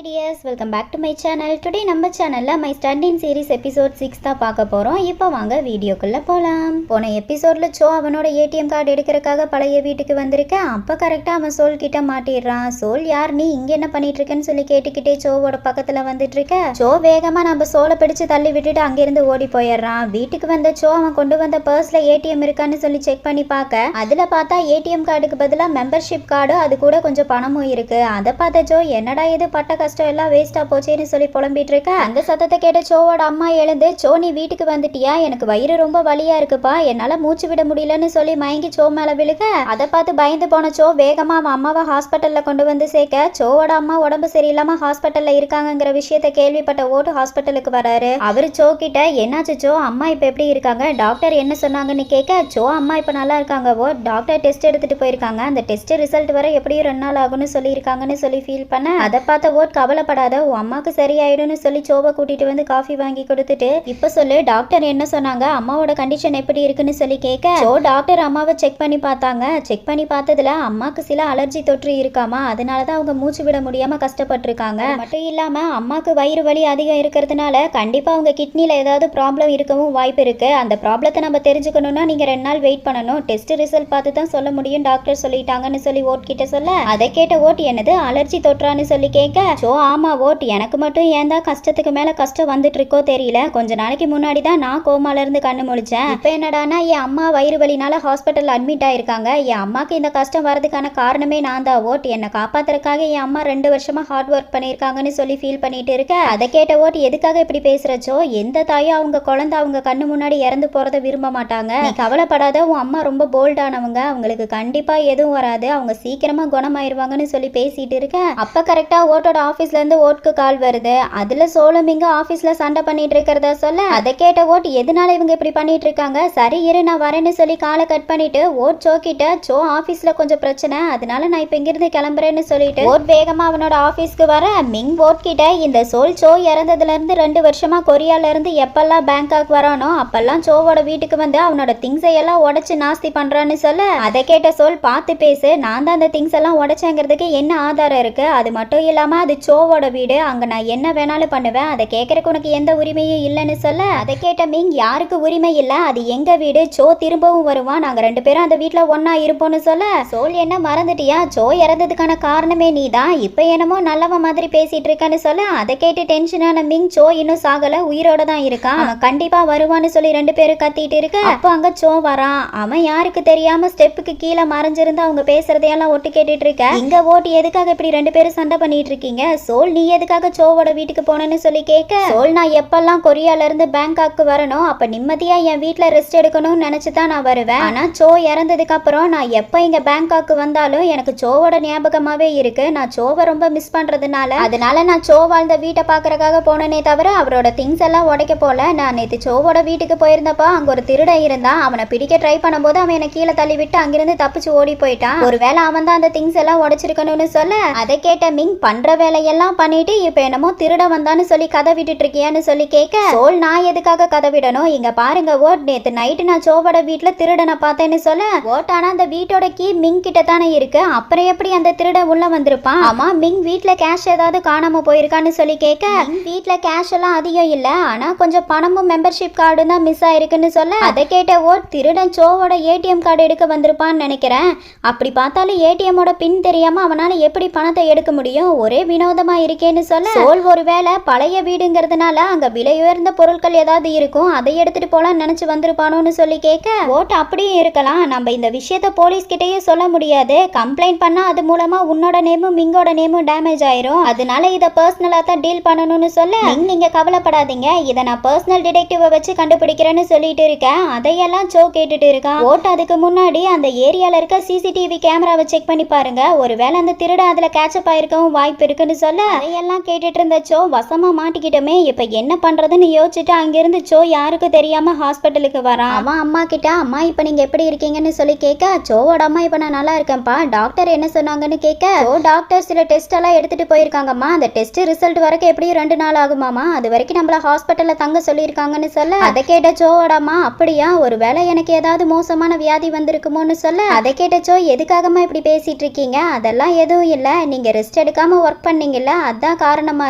Hi dears, welcome back to my channel. Today நம்ம சேனல்ல My Standing Series episode 6 தான் பார்க்க போறோம். இப்போ வாங்க வீடியோக்குள்ள போலாம். போன எபிசோட்ல சோ அவனோட ATM கார்டு எடுக்கிறதுக்காக பழைய வீட்டுக்கு வந்திருக்கான். அப்ப கரெக்ட்டா அவன் சோல் கிட்ட மாட்டிடுறான். சோல் யார் நீ இங்க என்ன பண்ணிட்டு இருக்கேன்னு சொல்லி கேட்டுக்கிட்டே சோவோட பக்கத்துல வந்துட்டு இருக்க. சோ வேகமா நம்ம சோலை பிடிச்சு தள்ளி விட்டுட்டு அங்கிருந்து ஓடி போயிடுறான். வீட்டுக்கு வந்த சோ அவன் கொண்டு வந்த பர்ஸ்ல ATM இருக்கான்னு சொல்லி செக் பண்ணி பார்க்க அதுல பார்த்தா ATM கார்டுக்கு பதிலா மெம்பர்ஷிப் கார்டு அது கூட கொஞ்சம் பணமும் இருக்கு. அதை பார்த்த சோ என்னடா இது பட்ட கஷ்டம் எல்லாம் வேஸ்டா போச்சேன்னு சொல்லி புலம்பிட்டு இருக்க. அந்த சத்தத்தை கேட்ட சோவோட அம்மா எழுந்து சோ நீ வீட்டுக்கு வந்துட்டியா, எனக்கு வயிறு ரொம்ப வலியா இருக்குப்பா, என்னால மூச்சு விட முடியலன்னு சொல்லி மயங்கி சோ மேல விழுக அதை பார்த்து பயந்து போன சோ வேகமா அவன் அம்மாவை ஹாஸ்பிட்டல்ல கொண்டு வந்து சேர்க்க சோவோட அம்மா உடம்பு சரியில்லாம ஹாஸ்பிட்டல்ல இருக்காங்கிற விஷயத்த கேள்விப்பட்ட ஓட்டு ஹாஸ்பிட்டலுக்கு வராரு. அவரு சோ கிட்ட என்னாச்சு சோ, அம்மா இப்ப எப்படி இருக்காங்க, டாக்டர் என்ன சொன்னாங்கன்னு கேட்க சோ அம்மா இப்ப நல்லா இருக்காங்க ஓ, டாக்டர் டெஸ்ட் எடுத்துட்டு போயிருக்காங்க, அந்த டெஸ்ட் ரிசல்ட் வர எப்படியும் 2 நாள் ஆகும்னு சொல்லி இருக்காங்கன்னு சொல்லி ஃபீல் பண்ண அதை பார்த்த ஓட் கவலைப்படாத உன் அம்மாக்கு சரியாயிடும்னு சொல்லி சோவை கூட்டிட்டு வந்து காஃபி வாங்கி கொடுத்துட்டு இப்ப சொல்லு டாக்டர் என்ன சொன்னாங்க, அம்மாவோட கண்டிஷன் எப்படி இருக்குன்னு சொல்லி கேட்க சோ டாக்டர் அம்மாவை செக் பண்ணி பார்த்தாங்க. செக் பண்ணி பார்த்ததுல அம்மாக்கு சில அலர்ஜி தொற்று இருக்காமா, அதனாலதான் அவங்க மூச்சு விட முடியாம கஷ்டப்பட்டிருக்காங்க. மட்டும் இல்லாம அம்மாக்கு வயிறு வலி அதிகம் இருக்கிறதுனால கண்டிப்பா அவங்க கிட்னில ஏதாவது ப்ராப்ளம் இருக்கவும் வாய்ப்பு இருக்கு. அந்த ப்ராப்ளத்தை நம்ம தெரிஞ்சுக்கணும்னா நீங்க 2 நாள் வெயிட் பண்ணணும், டெஸ்ட் ரிசல்ட் பார்த்து தான் சொல்ல முடியும் டாக்டர் சொல்லிட்டாங்கன்னு சொல்லி ஓட் கிட்ட சொல்ல அதை கேட்ட ஓட் என்னது அலர்ஜி தொற்றான்னு சொல்லி கேட்க சோ ஆமா ஓட் எனக்கு மட்டும் ஏன் தான் கஷ்டத்துக்கு மேல கஷ்டம் வந்துட்டு இருக்கோ தெரியல, கொஞ்ச நாளைக்கு முன்னாடி தான் நான் கோமால இருந்து கண்ணு முழிச்சேன், இப்ப என்னடானா என் அம்மா வயிறு வலினால ஹாஸ்பிட்டல் அட்மிட் ஆயிருக்காங்க, என் அம்மாக்கு இந்த கஷ்டம் வரதுக்கான காரணமே நான் தான் ஓட், என்னை காப்பாத்துறதுக்காக என் அம்மா 2 வருஷமா ஹார்ட் ஒர்க் பண்ணிருக்காங்கன்னு சொல்லி ஃபீல் பண்ணிட்டு இருக்க. அதை கேட்ட ஓட் எதுக்காக இப்படி பேசுறச்சோ, எந்த தாயும் அவங்க குழந்தை அவங்க கண்ணு முன்னாடி இறந்து போறத விரும்ப மாட்டாங்க, நீ கவலைப்படாத, உன் அம்மா ரொம்ப போல்டானவங்க, அவங்களுக்கு கண்டிப்பா எதுவும் வராது, அவங்க சீக்கிரமா குணமாயிருவாங்கன்னு சொல்லி பேசிட்டு இருக்க. அப்ப கரெக்டா ஓட்டோட ஆபீஸ்ல இருந்து ஓட்டுக்கு கால் வருது. அதுல சோலும் இங்க ஆபீஸ்ல சண்டை பண்ணிட்டு இருக்கிறதா சொல்ல அதை கேட்ட ஓட் எதனால இவங்க இப்படி பண்ணிட்டு இருக்காங்க, சரி இரு நான் வரேன்னு சொல்லி காலை கட் பண்ணிட்டு ஓட் சோ கிட்ட சோ ஆபீஸ்ல கொஞ்சம் பிரச்சனை அதனால நான் இப்ப இங்கிருந்து கிளம்புறேன்னு சொல்லிட்டு ஓட் வேகமா அவனோட ஆபீஸ்க்கு வர மிங் ஓட் கிட்ட இந்த சோல் சோ இறந்ததுல இருந்து 2 வருஷமா கொரியால இருந்து எப்பெல்லாம் பேங்காக் வரானோ அப்பெல்லாம் சோவோட வீட்டுக்கு வந்து அவனோட திங்ஸை எல்லாம் உடைச்சு நாஸ்தி பண்றான்னு சொல்ல அதை கேட்ட சோல் பார்த்து பேசு, நான் தான் அந்த திங்ஸ் எல்லாம் உடைச்சேங்கிறதுக்கு என்ன ஆதாரம் இருக்கு, அது மட்டும் இல்லாம அது சோவோட வீடு, அங்க நான் என்ன வேணாலும் பண்ணுவேன், அதை கேட்கறதுக்கு உனக்கு எந்த உரிமையும் இல்லைன்னு சொல்ல அதை கேட்ட மிங் யாருக்கு உரிமை இல்ல, அது எங்க வீடு, சோ திரும்பவும் வருவான், நாங்க 2 பேரும் அந்த வீட்டுல ஒன்னா இருப்போம்னு சொல்ல சோல் என்ன மறந்துட்டியா, சோ இறந்ததுக்கான காரணமே நீதான், இப்ப என்னமோ நல்லவன் மாதிரி பேசிட்டு இருக்கான்னு சொல்ல அதை கேட்டு டென்ஷனான மிங் சோ இன்னும் சாகல உயிரோட தான் இருக்கான், அவன் கண்டிப்பா வருவான்னு சொல்லி 2 பேரும் கத்திட்டு இருக்க. அப்போ அங்க சோ வரான், அவன் யாருக்கு தெரியாம ஸ்டெப்புக்கு கீழே மறைஞ்சிருந்து அவங்க பேசுறதையெல்லாம் ஒட்டு கேட்டுட்டு இருக்க. இங்க ஓட்டு எதுக்காக இப்படி 2 பேரும் சண்டை பண்ணிட்டு இருக்கீங்க, சோல் நீ எதுக்காக சோவோட வீட்டுக்கு போனேன்னு சொல்லி கேட்க சோல் நான் எப்பெல்லாம் கொரியால இருந்து பேங்காக்கு வரணும் அப்ப நிம்மதியா என் வீட்டுல ரெஸ்ட் எடுக்கணும்னு நினைச்சுதான் நான் வருவேன், ஆனா சோ இறந்ததுக்கு அப்புறம் நான் எப்ப இங்க பேங்காக்கு வந்தாலும் எனக்கு சோவோட ஞாபகமாவே இருக்கு, நான் சோவை ரொம்ப மிஸ் பண்றதுனால அதனால நான் சோ வாழ்ந்த வீட்டை பாக்குறதுக்காக போனேனே தவிர அவரோட திங்ஸ் எல்லாம் உடைக்க போல. நான் நேற்று சோவோட வீட்டுக்கு போயிருந்தப்ப அங்க ஒரு திருடன் இருந்தான், அவனை பிடிக்க ட்ரை பண்ணும்போது அவன் என்னை கீழே தள்ளி விட்டு அங்கிருந்து தப்பிச்சு ஓடி போயிட்டான், ஒருவேளை அவன் தான் அந்த திங்ஸ் எல்லாம் உடைச்சிருக்கணும்னு சொல்ல அதை கேட்ட மிங் பண்ற வேலையெல்லாம் பண்ணிட்டு இப்ப என்னமோ திருட வந்தான்னு சொல்லி கதை விட்டுட்டு இருக்கியான்னு சொல்லி கேட்க சோல் நான் எதுக்காக கதை விடணும், இங்க பாருங்க ஓட் நேத்து நைட்டு நான் சோவோட வீட்டுல திருடனை பார்த்தேன்னு சொல்ல ஓட் ஆனா அந்த வீட்டோட கீ மிங் கிட்ட தானே இருக்கு, அப்புறம் எப்படி அந்த திருடன் உள்ள வந்திருப்பான், ஆமா மிங் வீட்டுல கேஷ் ஏதாவது காணாம போயிருக்கான்னு சொல்லி கேட்க வீட்டுல கேஷ் எல்லாம் அதிகம் இல்ல, ஆனா கொஞ்சம் பணமும் மெம்பர்ஷிப் கார்டு தான் மிஸ் ஆயிருக்குன்னு சொல்ல அதை கேட்ட ஓட் திருடன் சோவோட ATM கார்டு எடுக்க வந்திருப்பான்னு நினைக்கிறேன், அப்படி பார்த்தாலும் ATMோட பின் தெரியாம அவனால எப்படி பணத்தை எடுக்க முடியும், ஒரே வினோதமா இருக்கேன்னு சொல்ல சோல் ஒருவேளை பழைய வீடுங்கிறதுனால அங்க விலை உயர்ந்த பொருட்கள் ஏதாவது இருக்கும் அதை எடுத்துட்டு போலாம் நினைச்சு வந்திருப்பானோன்னு சொல்லி கேட்க ஓட் அப்படியும் இருக்கலாம், நம்ம இந்த விஷயத்த போலீஸ் கிட்டயே சொல்ல முடியாது, கம்ப்ளைண்ட் பண்ணா அது மூலமா உன்னோட நேமும் மிங்கோட நேமும் டேமேஜ் ஆயிரும், அதனால இத பர்சனலா தான் டீல் பண்ணணும்னு சொல்ல நீங்க கவலைப்படாதீங்க, இதை நான் பர்சனல் டிடெக்டிவ் வச்சு கண்டுபிடிக்கிறேன்னு சொல்லிட்டு இருக்கேன். அதையெல்லாம் சோ கேட்டுட்டு இருக்கான். ஓட் அதுக்கு முன்னாடி அந்த ஏரியால இருக்க CCTV கேமராவை செக் பண்ணி பாருங்க, ஒருவேளை அந்த திருட அதுல கேட்சப் ஆயிருக்கவும் வாய்ப்பு இருக்குன்னு சொல்ல அதையெல்லாம் கேட்டுட்டு இருந்த சோ வசமா மாட்டிக்கிட்டோமே இப்ப என்ன பண்றதுன்னு யோசிச்சுட்டு அங்கிருந்து சோ யாருக்கு தெரியாம ஹாஸ்பிட்டலுக்கு வரான். அவன் அம்மா கிட்ட அம்மா இப்ப நீங்க எப்படி இருக்கீங்கன்னு சொல்லி கேட்க சோவோட அம்மா இப்ப நான் நல்லா இருக்கேன்ப்பா, டாக்டர் என்ன சொன்னாங்கன்னு கேட்க சோ டாக்டர் சில டெஸ்ட் எல்லாம் எடுத்துட்டு போயிருக்காங்கம்மா, அந்த டெஸ்ட் ரிசல்ட் வரைக்கும் எப்படியும் 2 நாள் ஆகுமாமா, அது வரைக்கும் நம்மள ஹாஸ்பிட்டல்ல தங்க சொல்லியிருக்காங்கன்னு சொல்ல அதை கேட்ட சோவோட அம்மா அப்படியா, ஒருவேளை எனக்கு ஏதாவது மோசமான வியாதி வந்திருக்குமோன்னு சொல்ல அதை கேட்ட சோ எதுக்காகமா இப்படி பேசிட்டு இருக்கீங்க, அதெல்லாம் எதுவும் இல்ல, நீங்க ரெஸ்ட் எடுக்காம ஒர்க் பண்ணீங்க பண்ணீங்கல்ல அதான் காரணமா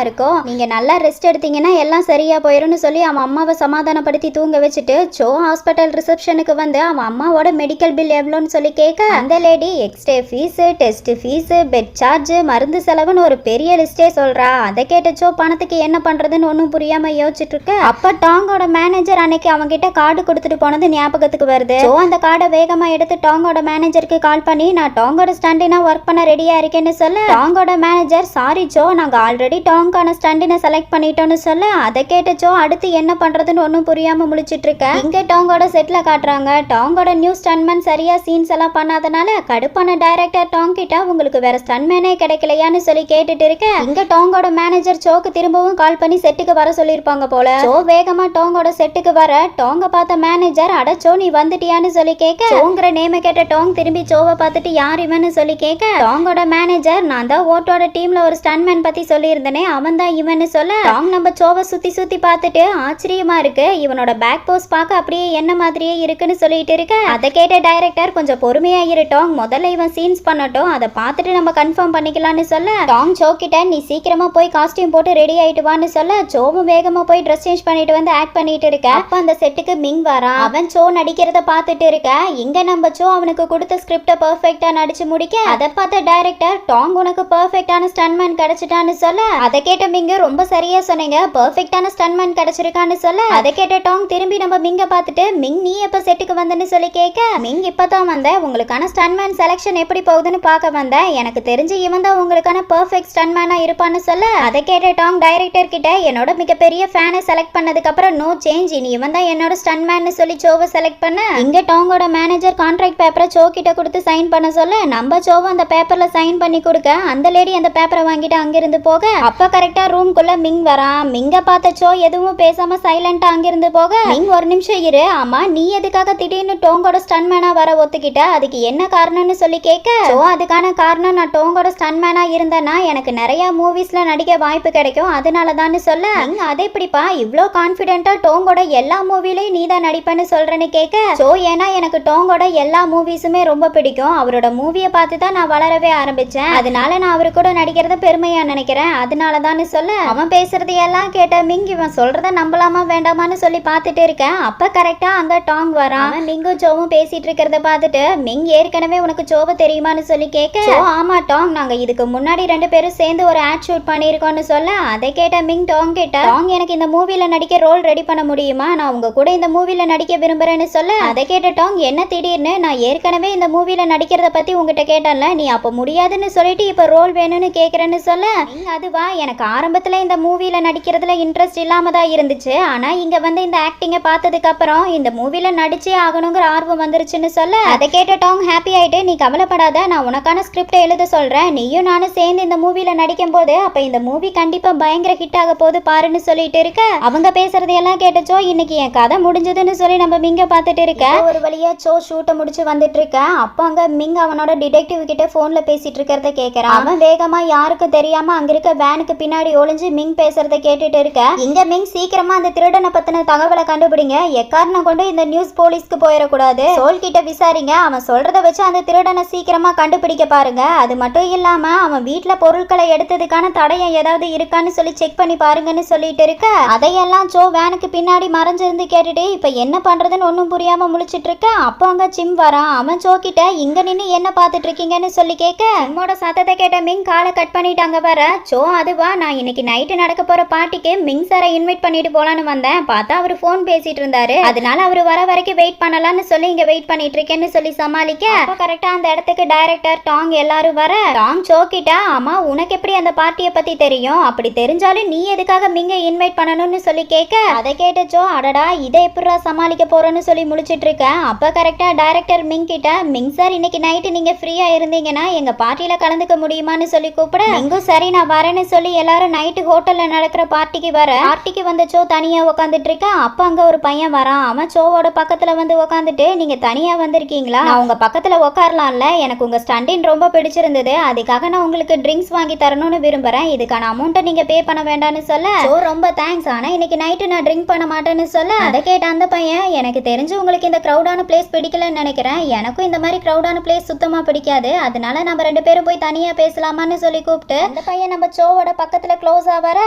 இருக்கும். நீங்க நல்லா ரெஸ்ட் எடுத்தீங்கன்னா எல்லாம் சரியா போயிரும்னு சொல்லி அவன் அம்மாவை சமாதானப்படுத்தி தூங்க வச்சுட்டு சோ ஹாஸ்பிட்டல் ரிசப்ஷனுக்கு வந்து அவன் அம்மாவோட மெடிக்கல் பில் எவ்வளோன்னு சொல்லி கேட்க அந்த lady x-ray fees, test fees, bed charge, மருந்து செலவுன்னு ஒரு பெரிய லிஸ்டே சொல்றா. அதை கேட்டச்சோ பணத்துக்கு என்ன பண்றதுன்னு ஒன்றும் புரியாம யோசிச்சுட்டு இருக்கு. அப்ப டாங்கோட மேனேஜர் அன்னைக்கு அவங்க கிட்ட கார்டு கொடுத்துட்டு போனது ஞாபகத்துக்கு வருது. சோ அந்த கார்டை வேகமா எடுத்து டாங்கோட மேனேஜருக்கு கால் பண்ணி நான் டாங்கோட ஸ்டண்டினா ஒர்க் பண்ண ரெடியா இருக்கேன்னு சொல்ல டாங்கோட மேனேஜர் சாரி சோ நாங்க ஆல்ரெடி டாங்கான ஸ்டண்டினை செலக்ட் பண்ணிட்டோம்னு சொல்ல அதை கேட்டச்சோ அடுத்து என்ன பண்றதுன்னு ஒன்றும் புரியாம முழிச்சிட்டு இருக்க. இங்க டாங்கோட செட்ல காட்டுறாங்க. டாங்கோட நியூ ஸ்டன்மேன் சரியா சீன்ஸ் எல்லாம் பண்ணாதனால கடுப்பான டைரக்டர் டாங் கிட்ட உங்களுக்கு வேற ஸ்டன்மேனே கிடைக்கலையான்னு சொல்லி கேட்டுட்டு இருக்க. இங்க டாங்கோட மேனேஜர் சோக்கு திரும்பவும் கால் பண்ணி செட்டுக்கு வர சொல்லிருப்பாங்க போல. சோ வேகமா டாங்கோட செட்டுக்கு வர டாங்க பார்த்த மேனேஜர் அடச்சோ நீ வந்துட்டியான்னு சொல்லி கேட்க சோங்கிற நேம கேட்ட டாங் திரும்பி சோவை பார்த்துட்டு யார் இவன்னு சொல்லி கேட்க டாங்கோட மேனேஜர் நான் தான் ஓட்டோட டீம்ல ஒரு ஸ்டன்மேன் பத்தி சொல்லியிருந்தேனே அவன் தான் இவன்னு சொல்ல டாங் நம்ம சோவை சுத்தி சுத்தி பார்த்துட்டு ஆச்சரியமா இருக்கு இவனோட பேக் போஸ் பார்க்க அப்படியே என்ன மாதிரியே இருக்குன்னு சொல்லிட்டு இருக்க. அதை கேட்ட டைரக்டர் கொஞ்சம் பொறுமையா இரு டாங், முதல்ல இவன் சீன்ஸ் பண்ணட்டும், அதை பார்த்துட்டு நம்ம கன்ஃபார்ம் பண்ணிக்கலாம்னு சொல்ல டாங் சோ கிட்ட நீ சீக்கிரமா போய் காஸ்டியூம் போட்டு ரெடி ஆயிட்டு வான்னு சொல்ல சோவும் வேகமா போய் ட்ரெஸ் சேஞ்ச் பண்ணிட்டு வந்து ஆக்ட் பண்ணிட்டு இருக்க. அப்ப அந்த செட்டுக்கு மிங் வரான். அவன் சோ நடிக்கிறத பார்த்துட்டு இருக்க. இங்க நம்ம சோ அவனுக்கு கொடுத்த ஸ்கிரிப்ட பெர்ஃபெக்ட்டா நடிச்சு முடிக்க அதை பார்த்த டைரக்டர் டாங் உனக்கு பெர்ஃபெக்ட்டான ஸ்டன்மேன் கிடைச்சிட்டான்னு சொல்ல அதை கேட்ட மிங்க ரொம்ப சரியா சொன்னீங்க, பெர்ஃபெக்ட்டான ஸ்டன்மேன் கிடைச்சிருக்கான்னு சொல்ல அதை கேட்ட டாங் திரும்பி நம்ம மிங்க பார்த்துட்டு மிங் நீ எப்ப செட்டுக்கு வந்தன்னு சொல்லி கேட்க மிங் இப்பதான் வந்த, உங்களுக்கான ஸ்டன்மேன் செலக்ஷன் எப்படி போகுதுன்னு பார்க்க வந்தேன், எனக்கு தெரிஞ்சு இவன் தான் உங்களுக்கான பெர்ஃபெக்ட் ஸ்டன்மேனா இருப்பான்னு சொல்ல அதை கேட்ட டாங் டைரக்டர் கிட்ட என்னோட மிகப்பெரிய ஃபேனை செலக்ட் பண்ணதுக்கு அப்புறம் நோ சேஞ்ச், இனி இவன் தான் என்னோட ஸ்டன்மேன்னு சொல்லி சோவை செலக்ட் பண்ண இங்க டாங்கோட மேனேஜர் கான்ட்ராக்ட் பேப்பரை சோ கிட்ட கொடுத்து சைன் பண்ண சொல்ல நம்ம சோவை அந்த பேப்பர்ல சைன் பண்ணி கொடுக்க அந்த லேடி அந்த பேப்பரை வாங்கிட்டு அங்கிருந்து போக அப்ப கரெக்டா ரூம்குள்ள மிங் வரான். மிங்க பார்த்த சோ எதுவும் பேசாம சைலண்டா அங்கிருந்து போக மிங் ஒரு நிமிஷம் இரு, ஆமா நீ எதுக்காக திடீர்னு டோங்கோட ஸ்டன்மேனா வர ஒத்துக்கிட்ட, அதுக்கு என்ன காரணம்னு சொல்லி கேட்க சோ அதுக்கான காரணம் நான் டோங்கோட ஸ்டன்மேனா இருந்தேன்னா எனக்கு நிறைய மூவிஸ்ல நடிக்க வாய்ப்பு கிடைக்கும் அதனாலதான் சொல்ல அதை எப்படிப்பா இவ்ளோ கான்பிடென்ட்டா டோங்கோட எல்லா மூவிலையும் நீ தான் நடிப்பேன்னு சொல்றேன்னு கேட்க சோ ஏன்னா எனக்கு டோங்கோட எல்லா மூவிஸுமே ரொம்ப பிடிக்கும், அவரோட மூவியை பார்த்து தான் நான் வளரவே ஆரம்பிச்சேன், அதனால நான் அவரு கூட நடிக்கிறத பெருமையா நினைக்கிறேன் அதனாலதான் சொல்ல அவன் பேசுறது எல்லாம் கேட்ட மிங் இவன் சொல்றத நம்பலாமா வேண்டாமான்னு சொல்லி பார்த்துட்டு இருக்கேன். அப்ப கரெக்டா அங்க டாங் வரான். மிங்கும் சோவும் பேசிட்டு இருக்கிறத பார்த்துட்டு மிங் ஏற்கனவே உனக்கு சோவை தெரியுமான்னு சொல்லி கேட்க ஆமா டாங் நாங்க இதுக்கு முன்னாடி 2 பேரும் சேர்ந்து ஒரு ஆட் ஷூட் பண்ணிருக்கோம்னு சொல்ல அதை கேட்ட மிங் டாங் கிட்ட டாங் எனக்கு இந்த மூவில நடிக்க ரோல் ரெடி பண்ண முடியுமா, நான் உங்க கூட இந்த மூவில நடிக்க விரும்புறேன்னு சொல்ல அதை கேட்ட டாங் என்ன திடீர்னு, நான் ஏற்கனவே இந்த மூவில நடிக்கிறத பத்தி உங்ககிட்ட கேட்டேன்ல, நீ அப்ப முடியாதுன்னு சொல்லிட்டு இப்ப ரோல் வேணும்னு கேக்குறேன்னு சொல்ல அதுவா எனக்கு ஆரம்பத்துல இந்த மூவில நடிக்கிறதுல இன்ட்ரெஸ்ட் இல்லாம தான் இருந்துச்சு, ஆனா இங்க வந்து இந்த ஆக்டிங்க பார்த்ததுக்கு அப்புறம் இந்த மூவில நடிச்சே ஆகணுங்கிற ஆர்வம் வந்துருச்சுன்னு சொல்ல அதை கேட்ட டாங் ஹாப்பி ஆயிட்டு நீ கவலைப்படாத நான் உனக்கான ஸ்கிரிப்டை எழுத சொல்றேன், நீயும் நானும் சேர்ந்து இந்த மூவில நடிக்கும் போது அப்ப இந்த மூவி கண்டிப்பா பயங்கர ஹிட் ஆக போது பாருன்னு சொல்லிட்டு இருக்க. அவங்க பேசுறது எல்லாம் கேட்டச்சோ இன்னைக்கு என் கதை முடிஞ்சதுன்னு சொல்லி நம்ம மிங்க பார்த்துட்டு இருக்க. ஒரு வழியா சோ ஷூட்டை முடிச்சு வந்துட்டு இருக்க. அப்ப அங்க மிங் அவனோட டிடெக்டிவ் கிட்ட போன்ல பேசிட்டு இருக்கிறத கேட்கறான். அவன் வேகமா யாருக்கும் தெரியாம அங்க இருக்க வேனுக்கு பின்னாடி ஒளிஞ்சு மிங் பேசுறத கேட்டுட்டு இருக்க. இங்க மிங் சீக்கிரமா அந்த திருடனை பத்தின தகவலை கண்டுபிடிங்க, எக்காரணம் கொண்டு இந்த நியூஸ் போலீஸ்க்கு போயிடக்கூடாது, சோல் கிட்ட விசாரிங்க, அவன் சொல்றத வச்சு அந்த திருடனை சீக்கிரமா கண்டுபிடிக்க பாருங்க, அது மட்டும் இல்லாம அவன் வீட்டுல பொருட்களை எடுத்ததுக்கான தடயம் ஏதாவது இருக்கான்னு சொல்லி செக் பண்ணி பாருங்கன்னு சொல்லிட்டு இருக்க. அதையெல்லாம் சோ வேனுக்கு பின்னாடி மறைஞ்சிருந்து கேட்டுட்டு இப்ப என்ன பண்றதுன்னு ஒன்னும் புரியாம முழிச்சிட்டு இருக்க. அப்போ அங்க சிம் வரான். அவன் சோ கிட்ட இங்க நின்னு என்ன பாத்துட்டு இருக்கீங்கன்னு சொல்லி கேட்க சிம்மோட சத்தத்தை கேட்ட மிங் காலை கட் பண்ணிட்டாங்க வர சோ அதுவா நான் இன்னைக்கு நைட்டு நடக்க போற பார்ட்டிக்கு மிங் சாரை இன்வைட் பண்ணிட்டு போலான்னு வந்தேன், பார்த்தா அவர் போன் பேசிட்டு இருந்தாரு, அதனால அவர் வர வரைக்கும் வெயிட் பண்ணலாம்னு சொல்லி இங்க வெயிட் பண்ணிட்டு இருக்கேன்னு சொல்லி சமாளிக்க அப்ப கரெக்டா அந்த இடத்துக்கு டைரக்டர் டாங் எல்லாரும் வர டாங் சோ கிட்ட ஆமா உனக்கு எப்படி அந்த பார்ட்டியை பத்தி தெரியும், அப்படி தெரிஞ்சாலும் நீ எதுக்காக மிங்க இன்வைட் பண்ணணும்னு சொல்லி கேட்க அதை கேட்ட சோ அடடா இதை எப்படா சமாளிக்க போறேன்னு சொல்லி முழிச்சிட்டு இருக்க. அப்ப கரெக்டா டைரக்டர் மிங் கிட்ட மிங் சார் இன்னைக்கு நைட்டு நீங்க ஃப்ரீயா இருந்தீங்கன்னா எங்க பார்ட்டியில கலந்துக்க முடியுமான்னு சொல்லி கூப்பிட மிங்கும் சரி நான் வரேன்னு சொல்லி எல்லாரும் நைட்டு ஹோட்டல்ல நடக்கிற பார்ட்டிக்கு வர பார்ட்டிக்கு வந்த சோ தனியா உட்காந்துட்டு இருக்க. அப்ப அங்க ஒரு பையன் வரான். அவன் சோவோட பக்கத்துல வந்து உட்காந்துட்டு நீங்க தனியா வந்திருக்கீங்களா, நான் உங்க பக்கத்துல உட்காரலாம்ல, எனக்கு உங்க ஸ்டண்டின் ரொம்ப பிடிச்சிருந்தது, அதுக்காக நான் உங்களுக்கு ட்ரிங்க்ஸ் வாங்கி தரணும்னு விரும்புறேன், இதுக்கான அமௌண்ட்டை நீங்க பே பண்ண வேண்டாம்னு சொல்ல சோ ரொம்ப தேங்க்ஸ், ஆனா இன்னைக்கு நைட்டு நான் ட்ரிங்க் பண்ண மாட்டேன்னு சொல்ல அதை கேட்ட அந்த பையன் எனக்கு தெரிஞ்சு உங்களுக்கு இந்த க்ரௌடான பிளேஸ் பிடிக்கலன்னு நினைக்கிறேன், எனக்கும் இந்த மாதிரி க்ரௌடான பிளேஸ் சுத்தமா பிடிக்காது, அதனால நம்ம 2 பேரும் போய் தனியா பேசலாமான்னு சொல்லி கூப்பிட்டு அந்த பையன் நம்ம சோவோட பக்கத்துல க்ளோஸ் ஆவார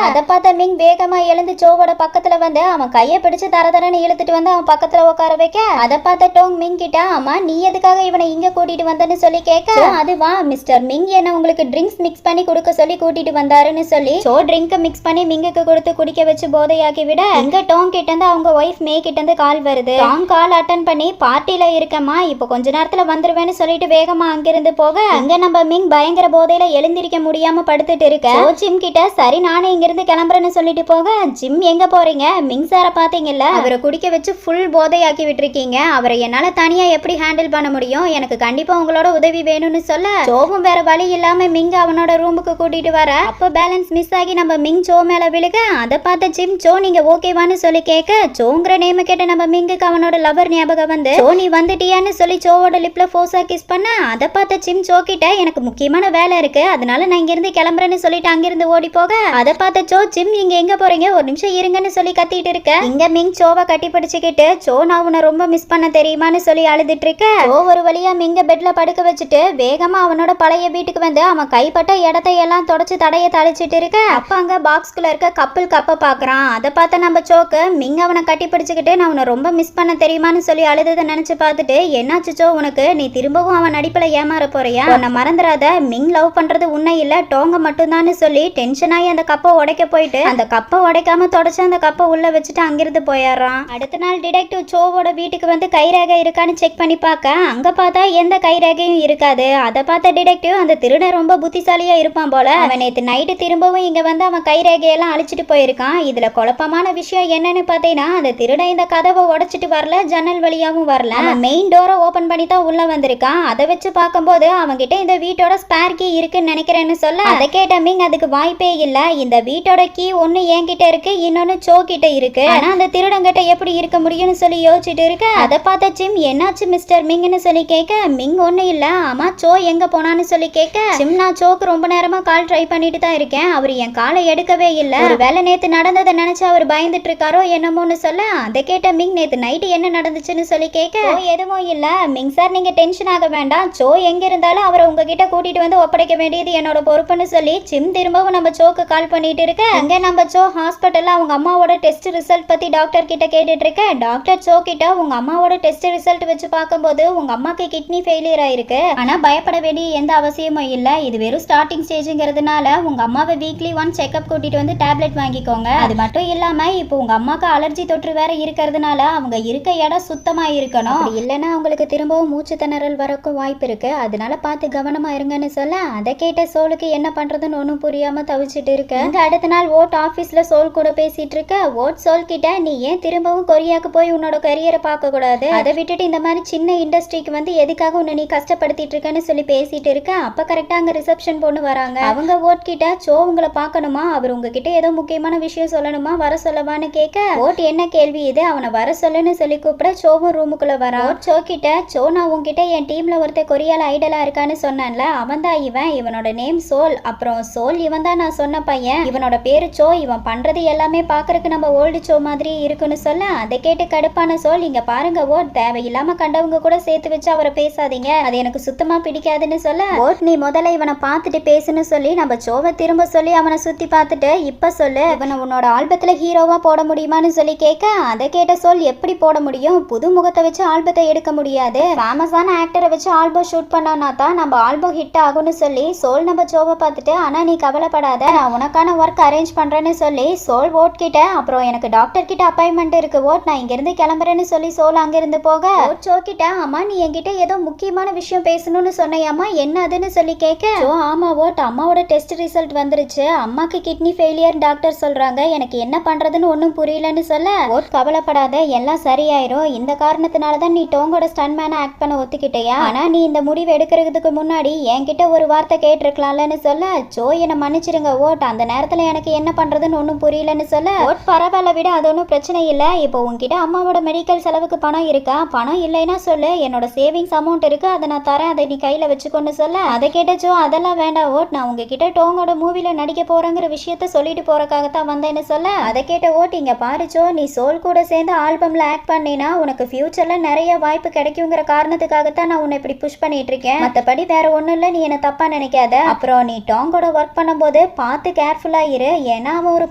அதை பார்த்த மிங் வேகமா எழுந்து சோவோட பக்கத்துல வந்து அவன் கையை பிடிச்சு தரதரன்னு இழுத்துட்டு வந்து அவன் பக்கத்துல உட்கார வைக்க அதை பார்த்த டோங் மிங் கிட்ட அம்மா நீ எதுக்காக இவனை இங்க கூட்டிட்டு வந்தன்னு சொல்லி கேட்க அதுவா மிஸ்டர் மிங் என்ன உங்களுக்கு ட்ரிங்க்ஸ் மிக்ஸ் பண்ணி கொடுக்க சொல்லி கூட்டிட்டு வந்தாருன்னு சொல்லி சோ ட்ரிங்க் மிக்ஸ் பண்ணி மிங்குக்கு கொடுத்து குடிக்க வச்சு போதையாக்கி விட இங்க டோங் கிட்ட இருந்து அவங்க ஒய்ஃப் மே கிட்ட இருந்து கால் வருது. டோங் கால் அட்டன் பண்ணி பார்ட்டில இருக்கமா இப்போ கொஞ்ச நேரத்துல வந்துருவேன்னு சொல்லிட்டு வேகமா அங்கிருந்து போக அங்க நம்ம மிங் பயங்கர போதையில எழுந்திருக்க முடியாம படுத்துட்டு இருக்க ஜிம் கிட்ட சரி நானே இங்கிருந்து கிளம்புறேன்னு சொல்லிட்டு போக ஜிம் எங்க போறீங்க மிங் சார பாத்தீங்கல்ல அவரை குடிக்க வச்சு ஃபுல் போதையாக்கி விட்டுருக்கீங்க அவரை என்னால தனியா எப்படி ஹேண்டில் பண்ண முடியும் எனக்கு கண்டிப்பா உங்களோட உதவி வேணும்னு சொல்ல ஜோவும் வேற வழி இல்லாம மிங் அவனோட ரூமுக்கு கூட்டிட்டு வர அப்போ பேலன்ஸ் மிஸ் ஆகி நம்ம மிங் ஜோ மேல விழுக அதை பார்த்த ஜிம் ஜோ நீங்க ஓகேவான்னு சொல்லி கேட்க ஜோங்கிற நேம கேட்ட நம்ம மிங்குக்கு அவனோட லவர் ஞாபகம் வந்து ஜோ நீ வந்துட்டியான்னு சொல்லி ஜோவோட லிப்ல ஃபோர்ஸா கிஸ் பண்ண அதை பார்த்த ஜிம் ஜோ கிட்ட எனக்கு முக்கியமான வேலை இருக்கு அதனால நான் இங்கிருந்து கிளம்புறேன்னு சொல்லிட்டு அங்கிருந்து ஓடி போக அதை பார்த்த ஜோ ஜிம் நீங்க எங்க போறீங்க ஒரு நிமிஷம் இருங்கன்னு சொல்லி கத்திட்டு இருக்க இங்க மிங் ஜோவை கட்டி பிடிச்சுக்கிட்டு ஜோ நான் உன்னை ரொம்ப மிஸ் பண்ண தெரியுமான்னு சொல்லி அழுதுட்டு இருக்க ஜோ ஒரு வழியா மிங்க பெட்ல படுக்க வச்சுட்டு வேகமா அவனோட பழைய வீட்டுக்கு வந்து அவன் கைப்பட்ட இடத்தை எல்லாம் தொடச்சு தடைய தழிச்சிட்டு இருக்க அப்ப அங்க பாக்ஸ்குள்ள இருக்க கப்பல் கப்ப பாக்குறான் அதை பார்த்த நம்ம ஜோக்கு மிங் அவனை கட்டி பிடிச்சுக்கிட்டு நான் உன்னை ரொம்ப மிஸ் பண்ண தெரியுமான்னு சொல்லி அழுததை நினைச்சு பார்த்துட்டு என்னாச்சு ஜோ உனக்கு நீ திரும்பவும் அவன் நடிப்புல ஏமாற போறியா உன்னை மறந்துடாத மிங் லவ் பண்றது உன்னை இல்ல டோங்க மட்டும்தான் சொல்லி டென்ஷன் ஆகி அந்த கப்பை உடைக்க போயிட்டு அந்த கப்பை உடைக்காம தொடச்சு அந்த கப்பை உள்ள வச்சுட்டு அங்கிருந்து போயிடுறான். அடுத்த நாள் டிடெக்டிவ் சோவோட வீட்டுக்கு வந்து கைரேகை இருக்கான்னு செக் பண்ணி பார்க்க அங்க பார்த்தா எந்த கைரேகையும் இருக்காது. அதை பார்த்த டிடெக்டிவ் அந்த திருடன் ரொம்ப புத்திசாலியா இருப்பான் போல அவன் நேற்று நைட்டு திரும்பவும் இங்க வந்து அவன் கைரேகையெல்லாம் அழிச்சிட்டு போயிருக்கான். இதுல குழப்பமான விஷயம் என்னன்னு பார்த்தீங்கன்னா அந்த திருடன் இந்த கதவை உடைச்சிட்டு வரல ஜன்னல் வழியாவும் வரல அவன் மெயின் டோரை ஓபன் பண்ணி தான் உள்ள வந்திருக்கான். அதை வச்சு பார்க்கும்போது அவன்கிட்ட இந்த வீட்டோட ஸ்பேர் கீ இருக்குன்னு நினைக்கிறேன்னு சொல்ல அதை கேட்ட மிங் அதுக்கு வாய்ப்பே இல்ல இந்த வீட்டோட கீ ஒன்னு என்கிட்ட இருக்கு இன்னொன்னு சோ கிட்ட இருக்கு ஆனா அந்த திருடங்கிட்ட எப்படி இருக்க முடியும்னு சொல்லி யோசிச்சுட்டு இருக்க அதை பார்த்த ஜிம் என்னாச்சு மிஸ்டர் மிங்னு சொல்லி கேட்க மிங் ஒண்ணு இல்ல ஆமா சோ எங்க போனான்னு சொல்லி கேட்க ஜிம் நான் சோக்கு ரொம்ப நேரமா கால் ட்ரை பண்ணிட்டு தான் இருக்கேன் அவர் என் காலை எடுக்கவே இல்ல ஒரு வேலை நேத்து நடந்ததை நினைச்சு அவர் பயந்துட்டு இருக்காரோ என்னமோன்னு சொல்ல அதை கேட்ட மிங் நேத்து நைட்டு என்ன நடந்துச்சுன்னு சொல்லி கேட்க எதுவும் இல்ல மிங் சார் நீங்க டென்ஷன் ஆக வேண்டாம் சோ எங்க இருந்தாலும் அவரை உங்ககிட்ட கூட்டிட்டு வந்து ஒப்படைக்க வேண்டியது என்னோட பொறுப்புன்னு சொல்லி ஜிம் திரும்பவும் நம்ம சோக்கு கால் பண்ணிட்டு இருக்க அங்க நம்ம சோ ஹாஸ்பிட்டல்ல அவங்க அம்மாவோட டெஸ்ட் ரிசல்ட் பத்தி டாக்டர் கிட்ட கேட்டுட்டு இருக்க டாக்டர் சோ கிட்ட உங்க அம்மாவோட டெஸ்ட் ரிசல்ட் வச்சு பார்க்கும்போது உங்க அம்மாக்கு கிட்னி ஃபெயிலியர் ஆயிருக்கு ஆனா பயப்பட வேண்டிய எந்த அவசியமும் இல்ல இது வெறும் ஸ்டார்டிங் ஸ்டேஜ்ங்கிறதுனால உங்க அம்மாவை வீக்லி ஒன் செக்அப் கூட்டிட்டு வந்து டேப்லெட் வாங்கிக்கோங்க அது மட்டும் இல்லாம இப்போ உங்க அம்மாக்கு அலர்ஜி தொற்று வேற இருக்கிறதுனால அவங்க இருக்க இடம் சுத்தமா இருக்கணும் இல்லைன்னா அவங்களுக்கு திரும்பவும் மூச்சு திணறல் வரக்கும் வாய்ப்பு இருக்கு அதனால பார்த்து கவனமா இருங்கன்னு சொல்ல அதை கேட்ட சோலுக்கு என்ன பண்றதுன்னு ஒன்றும் புரியாம தவிச்சிட்டு இருக்க இங்க அடுத்த நாள் ஓட் ஆபீஸ்ல சோல் கூட பேசிட்டு இருக்க ஓட் சோல் கிட்ட நீ ஏன் திரும்பவும் கொரியாக்கு போய் உன்னோட கரியரை பார்க்க கூடாது அதை விட்டுட்டு இந்த மாதிரி சின்ன இண்டஸ்ட்ரிக்கு வந்து எதுக்காக உன்னை நீ கஷ்டப்படுத்திட்டு இருக்கன்னு சொல்லி பேசிட்டு இருக்க அப்ப கரெக்டா அங்க ரிசப்ஷன் பொண்ணு வராங்க அவங்க ஓட் கிட்ட சோ உங்களை பார்க்கணுமா அவர் உங்ககிட்ட ஏதோ முக்கியமான விஷயம் சொல்லணுமா வர சொல்லவான்னு கேட்க ஓட் என்ன கேள்வி இது அவனை வர சொல்லுன்னு சொல்லி கூப்பிட சோவும் ரூமுக்குள்ள வரா ஓட் சோ கிட்ட சோ நான் உங்ககிட்ட என் டீம்ல ஒருத்தர் கொரியால ஐடலா இருக்கான்னு சொன்னான்ல அவன் தான் இவனோட நேம் சோல் அப்புறம் சோல் இவன் தான் நான் சொன்ன பையன் இவனோட பேரு சோ இவன் பண்றது எல்லாமே பாக்குறதுக்கு நம்ம ஓல்டு சோ மாதிரி இருக்குன்னு சொல்ல அதை கேட்டு கடுப்பான சோல் இங்க பாருங்க ஓட் தேவையில்லாம கண்டவங்க கூட சேர்த்து வச்சு அவரை பேசாதீங்க அது எனக்கு சுத்தமா பிடிக்காதுன்னு சொல்ல ஓட் நீ முதல்ல இவனை பார்த்துட்டு பேசுன்னு சொல்லி நம்ம சோவை திரும்ப சொல்லி அவனை சுத்தி பார்த்துட்டு இப்ப சொல்லு இவனை உன்னோட ஆல்பத்துல ஹீரோவா போட முடியுமான்னு சொல்லி கேட்க அதை கேட்ட சோல் எப்படி போட முடியும் புது முகத்தை வச்சு ஆல்பத்தை எடுக்க முடியாது ஃபேமஸான ஆக்டரை வச்சு ஆல்பம் ஷூட் பண்ணோம்னா தான் நம்ம ஆல்பம் ஹிட் ஆகும்னு சொல்லி சோல் நம்ம சோவை பார்த்துட்டு ஆனா நீ கவலைப்படாத நான் உனக்கான ஒர்க் அரேஞ்ச் பண்றேன்னு சொல்லி சோல் ஓட் கிட்ட அப்புறம் எனக்கு டாக்டர் கிட்ட அப்பாயின்மெண்ட் இருக்கு ஓட் நான் இங்க இருந்து கிளம்புறேன்னு சொல்லி சோல் அங்கிருந்து போக ஓட் சோ கிட்ட அம்மா நீ என்கிட்ட ஏதோ முக்கியமான விஷயம் பேசணும்னு சொன்னையாமா என்னதுன்னு சொல்லி கேட்க சோ ஆமா ஓட் அம்மாவோட டெஸ்ட் ரிசல்ட் வந்துருச்சு அம்மாக்கு கிட்னி ஃபெயிலியர் டாக்டர் சொல்றாங்க எனக்கு என்ன பண்றதுன்னு ஒன்னும் புரியலன்னு சொல்ல ஓட் கவலைப்படாத எல்லாம் சரியாயிரும் இந்த காரணத்தினால தான் நீ டோங்கோட ஸ்டன் மேன ஆக்ட் பண்ண ஒத்துக்கிட்டயா ஆனா நீ இந்த முடிவு எடுக்கிறதுக்கு முன்னாடி என்கிட்ட ஒரு வார்த்தை கேட்டிருக்கலாம்லன்னு சொல்ல சோ என்ன மன்னிச்சிருங்க ஓட் அந்த நேரத்துல எனக்கு என்ன பண்றதுன்னு ஒன்னும் புரியலன்னு சொல்ல ஓட் பரவாயில்ல விட அது ஒன்றும் பிரச்சனை இல்லை இப்போ உங்ககிட்ட அம்மாவோட மெடிக்கல் செலவுக்கு பணம் இருக்கா பணம் இல்லைன்னா சொல்லு என்னோட சேவிங்ஸ் அமௌண்ட் இருக்கு அதை நான் தரேன் அதை நீ கையில வச்சுக்கொண்டு சொல்ல அதை கேட்டச்சோ அதெல்லாம் வேண்டாம் ஓட் நான் உங்ககிட்ட டோங்கோட மூவில நடிக்க போறேங்கிற விஷயத்த சொல்லிட்டு போறதுக்காகத்தான் வந்தேன்னு சொல்ல அதை கேட்ட ஓட் இங்க பாருச்சோ நீ சோல் கூட சேர்ந்து ஆல்பம்ல ஆக்ட் பண்ணினா உனக்கு ஃபியூச்சர்ல நிறைய வாய்ப்பு கிடைக்குங்கிற காரணத்துக்காகத்தான் நான் உன்னை இப்படி புஷ் பண்ணிட்டு இருக்கேன் மற்றபடி வேற ஒன்றும் இல்லை நீ என்ன தப்பா நினைக்காத அப்புறம் நீ டாங்கோட ஒர்க் பண்ணும்போது பார்த்து கேர்ஃபுல்லா இரு, ஏன்னா அவன் ஒரு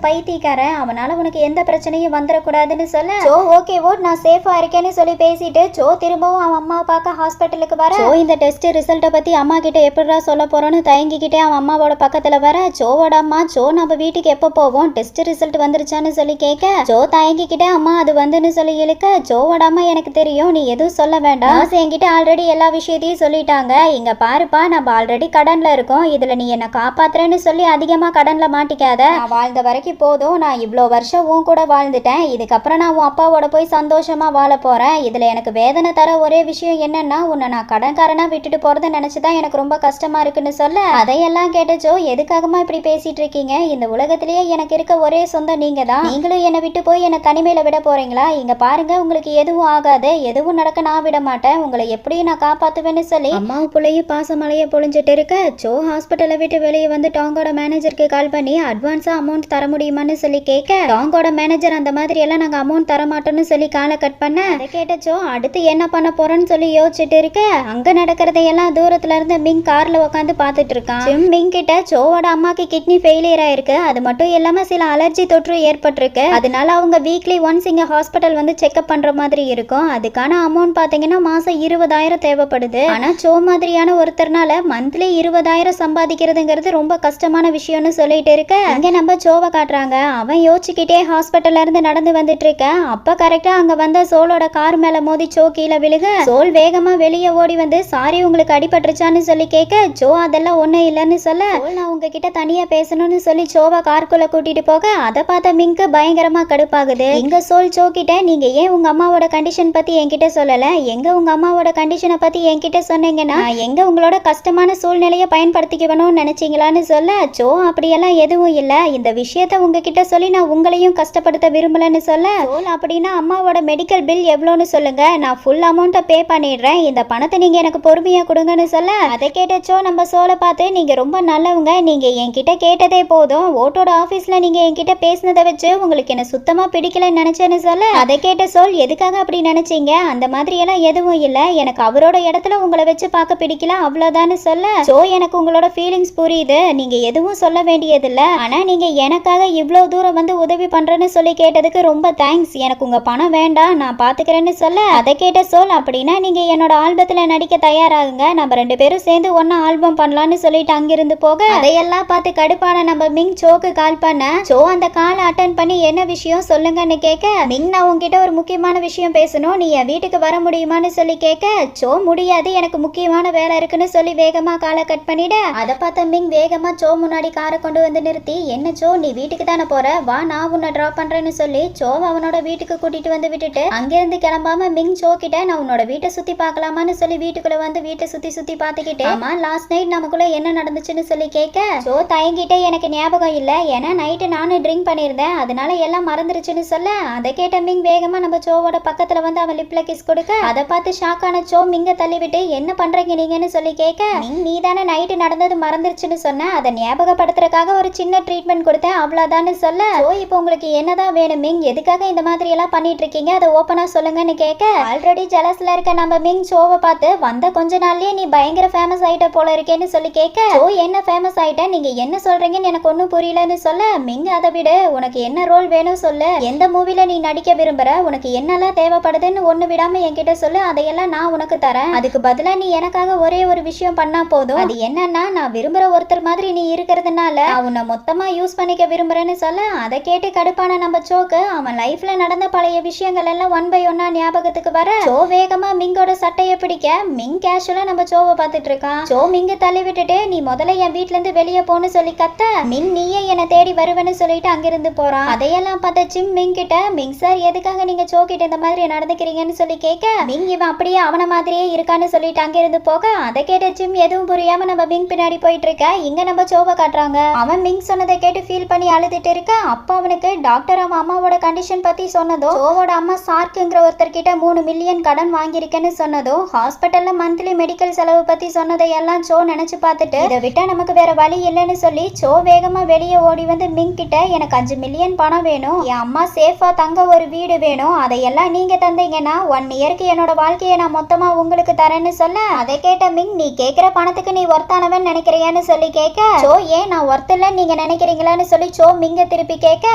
பைத்தியக்காரன், அவனால உனக்கு எந்த பிரச்சனையும் வந்துடக்கூடாதுன்னு சொல்ல ஜோ ஓகே ஓட் நான் சேஃபா இருக்கேன்னு சொல்லி பேசிட்டு ஜோ திரும்பவும் அவன் அம்மாவை பார்க்க ஹாஸ்பிட்டலுக்கு வர ஜோ இந்த டெஸ்ட் ரிசல்ட்டை பத்தி அம்மா கிட்ட எப்படிடா சொல்ல போறோன்னு தயங்கிக்கிட்டே அவன் அம்மாவோட பக்கத்துல வர ஜோவோட அம்மா ஜோ நம்ம வீட்டுக்கு எப்போ போவோம், டெஸ்ட் ரிசல்ட் வந்துருச்சான்னு சொல்லி கேட்க ஜோ தயங்கிக்கிட்டே அம்மா அது வந்துன்னு சொல்லி இழுக்க ஜோவோட அம்மா எனக்கு தெரியும் நீ எதுவும் சொல்ல வேண்டாம், என்கிட்ட ஆல்ரெடி எல்லா விஷயத்தையும் சொல்லிட்டாங்க, இங்க பாருப்பா நம்ம ஆல்ரெடி கடன்ல இருக்கோம், இதுல நீ என்ன காப்பாத்துறேன்னு சொல்லி அதிகமா கடன்ல மாட்டிக்காத, நான் வாழ்ந்த வரைக்கும் போதும், நான் இவ்வளோ வருஷம் உன் கூட வாழ்ந்துட்டேன், இதுக்கப்புறம் நான் உன் அப்பாவோட போய் சந்தோஷமா வாழ போறேன், இதுல எனக்கு வேதனை தர ஒரே விஷயம் என்னன்னா உன்னை நான் கடன்காரனா விட்டுட்டு போறதை நினைச்சுதான் எனக்கு ரொம்ப கஷ்டமா இருக்குன்னு சொல்ல அதையெல்லாம் கேட்டச்சோ எதுக்காகமா இப்படி பேசிட்டு இருக்கீங்க, இந்த உலகத்திலேயே எனக்கு இருக்க ஒரே சொந்தம் நீங்க தான், நீங்களும் என்னை விட்டு போய் என்னை தனிமையில விட போறீங்களா, இங்க பாருங்க உங்களுக்கு எதுவும் ஆகாது, எதுவும் நடக்க நான் விட மாட்டேன், உங்களை எப்படியும் நான் காப்பாத்துவேன்னு சொல்லி அம்மாவும் பிள்ளையும் பாசமலைய பொழிஞ்சிட்டு இருக்க ஜோ ஹாஸ்பிட்டலை விட்டு வெளியே வந்து டாங்கோட மேனேஜருக்கு கால் பண்ணி அட்வான்ஸா அமௌண்ட் தர முடியுமான்னு சொல்லி கேட்க டாங்கோட மேனேஜர் அந்த மாதிரி எல்லாம் நாங்க அமௌண்ட் தர மாட்டோம்னு சொல்லி காலை கட் பண்ண அதை கேட்டச்சோ அடுத்து என்ன பண்ண போறோன்னு சொல்லி யோசிச்சுட்டு இருக்க அங்க நடக்கிறதையெல்லாம் தூரத்துல இருந்து மிங் கார்ல உட்காந்து பாத்துட்டு இருக்கான். ஜிம் மிங் கிட்ட ஜோவோட அம்மாக்கு கிட்னி ஃபெயிலியர் ஆயிருக்கு, அது மட்டும் இல்லாம சில அலர்ஜி தொற்று ஏற்பட்டிருக்கு, அதனால அவங்க வீக்லி ஒன்ஸ் இங்க ஹாஸ்பிட்டல் வந்து செக்அப் பண்ற மாதிரி இருக்கும், அதுக்கான அமௌண்ட் பாத்தீங்கன்னா மாசம் 20,000 தேவைப்படுது, ஆனா ஜோ மாதிரியான ஒருத்தர்னால மந்த்லி 20,000 சம்பாதிக்கிறதுங்கிறது ரொம்ப கஷ்டமான விஷயம்னு சொல்லிட்டு இருக்க இங்க நம்ம ஜோவை காட்டுறாங்க. அவன் யோசிச்சுக்கிட்டே ஹாஸ்பிட்டல்ல இருந்து நடந்து வந்துட்டு இருக்க அப்ப கரெக்டா அங்க வந்த சோலோட கார் மேல மோதி ஜோ கீழே விழுக சோல் வேகமா வெளியே ஓடி வந்து சாரி உங்களுக்கு அடிபட்டுருச்சான்னு சொல்லி கேட்க ஜோ அதெல்லாம் ஒண்ணும் இல்லைன்னு சொல்ல நான் உங்ககிட்ட தனியா பேசணும்னு சொல்லி ஜோவை கார்க்குள்ள கூட்டிட்டு போக அதை பார்த்த மிங்க்கு பயங்கரமா கடுப்பாகுது. இங்க சோல் ஜோ கிட்ட நீங்க ஏன் உங்க அம்மாவோட கண்டிஷன் பத்தி என்கிட்ட சொல்லல, எங்க உங்க அம்மாவோட கண்டிஷனை பத்தி என்கிட்ட சொன்னீங்கன்னா எங்க உங்களோட கஷ்டமான சூழ்நிலையை பயன்படுத்திக்கணும்னு நினைச்சீங்களான்னு சொல்ல ஜோ அப்படியெல்லாம் எதுவும் இல்ல, இந்த விஷயத்த உங்ககிட்ட சொல்லி நான் உங்களையும் கஷ்டப்படுத்த விரும்பலன்னு சொல்ல சோல் அப்படின்னா அம்மாவோட மெடிக்கல் பில் எவ்வளோன்னு சொல்லுங்க, நான் ஃபுல் அமௌண்ட்டை பே பண்ணிடுறேன், இந்த பணத்தை நீங்க எனக்கு பொறுமையா கொடுங்கன்னு சொல்ல அதை கேட்டச்சோ நம்ம சோலை பார்த்து நீங்க ரொம்ப நல்லவங்க, நீங்க என்கிட்ட கேட்டதே போதும், ஓட்டோட ஆபீஸ்ல நீங்க என்கிட்ட பேசினதை வச்சு உங்களுக்கு என்ன சுத்தமா பிடிக்கலன்னு நினைச்சேன்னு சொல்ல அதை கேட்ட சோல் எதுக்காக அப்படி நினைச்சீங்க, அந்த மாதிரி எல்லாம் எதுவும் இல்ல, எனக்கு அவரோட இடத்துல உங்களை வச்சு பார்க்க பிடிக்கல அவ்வளவுதான்னு சொல்ல சோ எனக்கு உங்களோட ஃபீலிங்ஸ் புரியுது, நீங்க எதுவும் சொல்ல வேண்டியதில்ல, ஆனா நீங்க எனக்காக இவ்வளவு தூரம் வந்து உதவி பண்றேன்னு சொல்லி கேட்டதுக்கு ரொம்ப தேங்க்ஸ், எனக்கு உங்க பணம் வேண்டாம் நான் பாத்துக்கிறேன்னு சொல்ல அதை கேட்ட சோல் அப்படின்னா நீங்க என்னோட ஆல்பத்துல நடிக்க தயாராகுங்க, நம்ம 2 பேரும் சேர்ந்து ஒன்னா ஆல்பம் பண்ணலாம்னு சொல்லிட்டு அங்கிருந்து போக அதையெல்லாம் பார்த்து கடுப்பான நம்ம மிங் சோக்கு கால் பண்ண சோ அந்த காலை அட்டன் பண்ணி என்ன விஷயம் சொல்லுங்கன்னு கேட்க மிங் நான் உங்ககிட்ட ஒரு முக்கியமான விஷயம் பேசணும், நீ என் வீட்டுக்கு வர முடியுமான்னு சொல்லி கேட்க சோ முடியாது எனக்கு முக்கியமான வேலை இருக்குன்னு சொல்லி வேகமா காலை கட் பண்ணிட அதை பார்த்த மிங் வேகமா சோ முன்னாடி காரை கொண்டு வந்து நிறுத்தி என்ன சோ நீ வீட்டுக்கு தானே போற வா நான் உன்னை டிராப் பண்றேன்னு சொல்லி சோவை அவனோட வீட்டுக்கு கூட்டிட்டு வந்து விட்டுட்டு அங்கிருந்து கிளம்பாம மிங் சோ கிட்ட நான் உன்னோட வீட்டை சுத்தி பார்க்கலாமான்னு சொல்லி வீட்டுக்குள்ள வந்து வீட்டை சுத்தி சுத்தி பார்த்துக்கிட்டு ஆமா லாஸ்ட் நைட் நமக்குள்ள என்ன நடந்துச்சுன்னு சொல்லி கேட்க சோ தயங்கிட்டே எனக்கு ஞாபகம் இல்ல, ஏன்னா நைட்டு நானும் ட்ரிங்க் பண்ணியிருந்தேன் அதனால எல்லாம் மறந்துருச்சுன்னு சொல்ல அதை கேட்ட மிங் வேகமா நம்ம சோவோட பக்கத்துல வந்து அவன் லிப்ல கிஸ் கொடுக்க அதை பார்த்து ஷாக் ஆன சோ மிங்க தள்ளிவிட்டு என்ன பண்றீங்க நீங்கன்னு சொல்லி கேட்க நீ தானே நைட்டு நடந்தது மறந்துருச்சுன்னு சொன்ன, அதை ஞாபகப்படுத்துறதுக்காக ஒரு சின்ன ட்ரீட்மெண்ட் கொடுத்தேன் அவ்வளவுதான்னு சொல்ல சோ இப்போ உங்களுக்கு என்னதான் வேணும் மிங், எதுக்காக இந்த மாதிரி எல்லாம் பண்ணிட்டு இருக்கீங்க அதை ஓப்பனா சொல்லுங்கன்னு கேட்க ஆல்ரெடி ஜலஸ்ல இருக்க நம்ம மிங் சோவை பார்த்து வந்த கொஞ்ச நாள்லயே நீ பயங்கர ஃபேமஸ் ஆயிட்ட போல இருக்கேன்னு சொல்லி கேட்க சோ என்ன ஃபேமஸ் ஆயிட்ட நீங்க என்ன சொல்றீங்கன்னு எனக்கு ஒன்னும் புரியலன்னு சொல்ல மிங் அதை விட உனக்கு என்ன ரோல் வேணும் சொல்லு, எந்த மூவில நீ நடிக்க விரும்புற, உனக்கு என்னெல்லாம் தேவைப்படுதுன்னு ஒண்ணு விடாம என்கிட்ட சொல்லு, அதையெல்லாம் நான் உனக்கு தரேன், அதுக்கு பதிலா நீ எனக்காக ஒரே ஒரு விஷயம் பண்ணா போதும், அது என்னன்னா நான் விரும்புற ஒருத்தர் மாதிரி நீ இருக்கிறதுனால நான் உன்னை மொத்தமா யூஸ் பண்ணிக்க விரும்புறேன்னு சொல்ல அதை கேட்டு கடுப்பான நம்ம சோக்கு அவன் லைஃப்ல நடந்த பழைய விஷயங்கள் எல்லாம் 1 by 1 ஞாபகத்துக்கு வர சோ வேகமா மிங்கோட சட்டையை பிடிக்க மிங் கேஷுவலா நம்ம சோவை பார்த்துட்டு இருக்கான். சோ மிங்க தள்ளி விட்டுட்டு நீ முதல்ல என் வீட்ல இருந்து வெளியே போன்னு சொல்லி கத்த மிங் நீயே என்னை தேடி வருவேன்னு சொல்லிட்டு அங்கிருந்து போறான். அதையெல்லாம் பார்த்த ஜிம் மிங் கிட்ட மிங் சார் எதுக்காக நீங்க சோ கிட்ட இந்த மாதிரி நடந்துக்கிறீங்கன்னு சொல்லி கேட்க மிங் இவன் அப்படியே அவன மாதிரியே இருக்கான்னு சொல்லிட்டு அங்கிருந்து போக அதை கேட்ட ஜிம் எதுவும் புரியாம நம்ம மிங் பின்னாடி போயிட்டு இருக்க இங்க நம்ம சோவை காட்டுறாங்க. அவன் மிங் சொன்னதை கேட்டு ஃபீல் பண்ணி அழுதுட்டு இருக்க அப்ப அவனுக்கு டாக்டர் அவன் அம்மாவோட கண்டிஷன் பத்தி சொன்னதும் சோவோட அம்மா சார்க்குங்கிற ஒருத்தர் கிட்ட 3 மில்லியன் கடன் வாங்கியிருக்கேன்னு சொன்னதும் ஹாஸ்பிட்டல்ல மந்த்லி மெடிக்கல் செலவு பத்தி சொன்னதையெல்லாம் சோ நினைச்சு பார்த்துட்டு இதை விட்டா நமக்கு வேற வழி இல்லைன்னு சொல்லி சோ வேகமா வெளியே ஓடி வந்து மிங் கிட்ட எனக்கு 5 மில்லியன் பணம் வேணும், என் அம்மா சேஃபா தங்க ஒரு வீடு வேணும், அதையெல்லாம் நீங்க தந்தீங்கன்னா 1 இயருக்கு என்னோட வாழ்க்கையை நான் மொத்தமா உங்களுக்கு தரேன்னு சொல்ல அதை கேட்ட மிங் நீ கேட்கிற பணத்துக்கு நீ ஒர்த்தானவன் நினைக்கிறியான்னு சொல்லி கேட்க சோ ஏன் நான் ஒருத்தல நீங்க நினைக்கிறீங்களான்னு சொல்லி சோ மிங்க திருப்பி கேட்க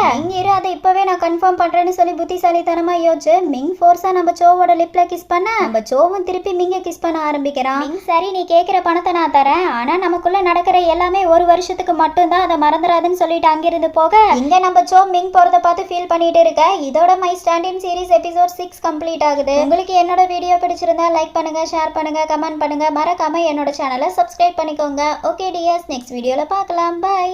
மிங் இரு அதை இப்பவே நான் கன்ஃபார்ம் பண்றேன்னு சொல்லி புத்திசாலித்தனமா யோசிச்சு மிங் ஃபோர்ஸா நம்ம சோவோட லிப்ல கிஸ் பண்ண நம்ம சோவும் திருப்பி மிங்க கிஸ் பண்ண ஆரம்பிக்கிறான். மிங் சரி நீ கேட்கிற பணத்தை நான் தரேன், ஆனா நமக்குள்ள நடக்கிற எல்லாமே ஒரு வருஷத்துக்கு மட்டும்தான், அதை மறந்துடாதுன்னு சொல்லிட்டு அங்கிருந்து போக இங்க நம்ம சோ மிங் போறத பார்த்து ஃபீல் பண்ணிட்டு இருக்க. இதோட my stand in series episode 6 complete ஆகுது. உங்களுக்கு என்னோட வீடியோ பிடிச்சிருந்தா லைக் பண்ணுங்க, ஷேர் பண்ணுங்க, கமெண்ட் பண்ணுங்க, மறக்காம என்னோட சேனலை சப்ஸ்கிரைப் பண்ணிக்கோங்க. ஓகே டியர்ஸ், நெக்ஸ்ட் வீடியோல பார்க்கலாம். பை.